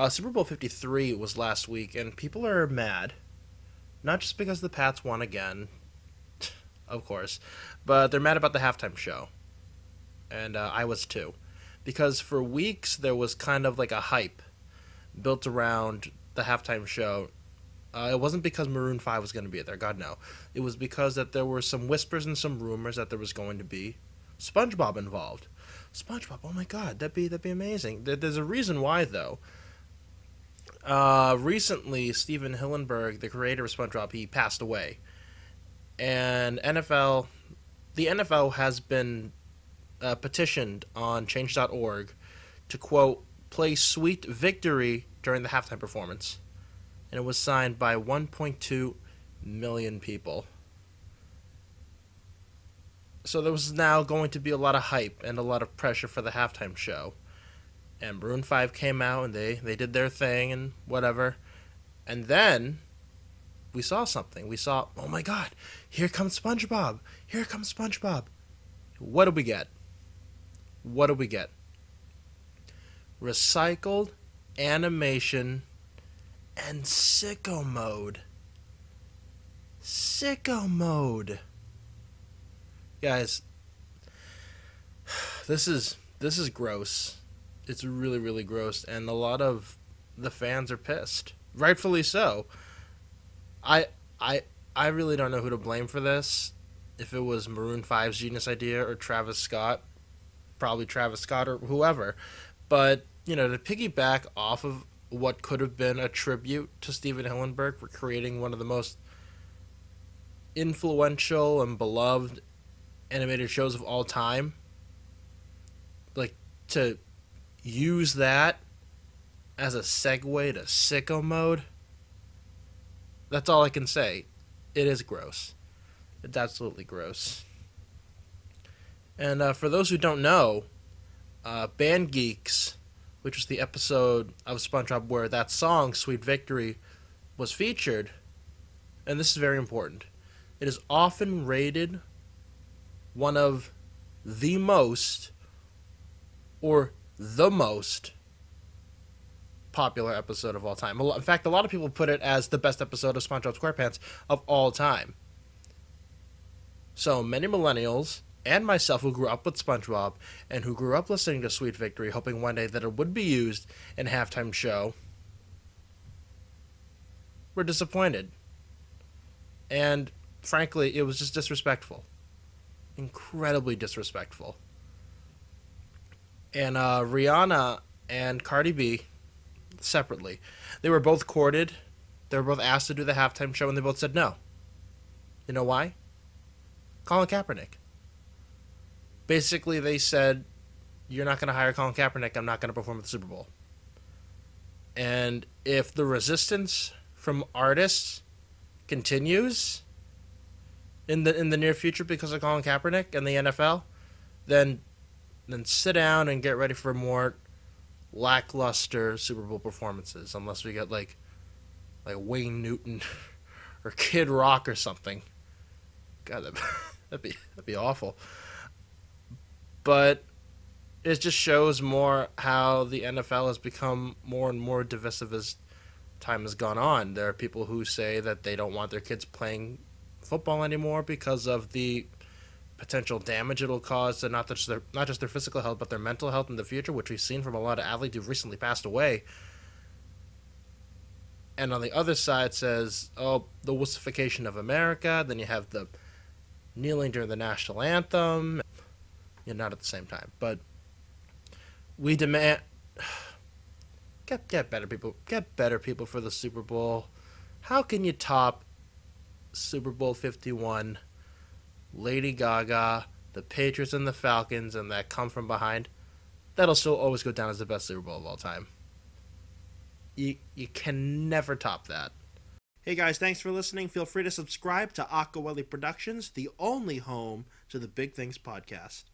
Super Bowl 53 was last week, and people are mad. Not just because the Pats won again, of course, but they're mad about the halftime show. And I was too. Because for weeks there was kind of like a hype built around the halftime show. It wasn't because Maroon 5 was going to be there, God no. It was because that there were some whispers and some rumors that there was going to be SpongeBob involved. SpongeBob, oh my god, that'd be amazing. There's a reason why though. Recently, Steven Hillenburg, the creator of SpongeBob, he passed away, and the NFL has been petitioned on Change.org to quote play "Sweet Victory" during the halftime performance, and it was signed by 1.2 million people. So there was now going to be a lot of hype and a lot of pressure for the halftime show. And Maroon 5 came out and they did their thing and whatever. And then we saw something. We saw, oh my god, here comes SpongeBob. Here comes SpongeBob. What did we get? What did we get? Recycled animation and sicko mode. Sicko mode. Guys, this is gross. It's really, really gross, and a lot of the fans are pissed, rightfully so. I really don't know who to blame for this. If it was Maroon 5's genius idea or Travis Scott, probably Travis Scott or whoever. But to piggyback off of what could have been a tribute to Steven Hillenburg for creating one of the most influential and beloved animated shows of all time, like to use that as a segue to sicko mode, that's all I can say. It is gross. It's absolutely gross. And for those who don't know, Band Geeks, which was the episode of SpongeBob where that song, Sweet Victory, was featured, and this is very important, it is often rated one of the most or the most popular episode of all time. In fact, a lot of people put it as the best episode of SpongeBob SquarePants of all time. So many millennials and myself who grew up with SpongeBob and who grew up listening to Sweet Victory, hoping one day that it would be used in a halftime show, were disappointed. And frankly, it was just disrespectful. Incredibly disrespectful. And Rihanna and Cardi B, separately, they were both courted. They were both asked to do the halftime show, and they both said no. You know why? Colin Kaepernick. Basically, they said, you're not going to hire Colin Kaepernick, I'm not going to perform at the Super Bowl. And if the resistance from artists continues in the near future because of Colin Kaepernick and the NFL, then sit down and get ready for more lackluster Super Bowl performances, unless we get like Wayne Newton or Kid Rock or something. God, that'd be awful. But it just shows more how the NFL has become more and more divisive as time has gone on. There are people who say that they don't want their kids playing football anymore because of the potential damage it'll cause to not just their physical health, but their mental health in the future, which we've seen from a lot of athletes who've recently passed away. And on the other side says, oh, the wussification of America. Then you have the kneeling during the national anthem. Not at the same time, but we demand get better people for the Super Bowl. How can you top Super Bowl 51? Lady Gaga, the Patriots and the Falcons, and that come from behind, that'll still always go down as the best Super Bowl of all time. You can never top that. Hey guys, thanks for listening. Feel free to subscribe to Agcaoiliproductions, the only home to the Big Things podcast.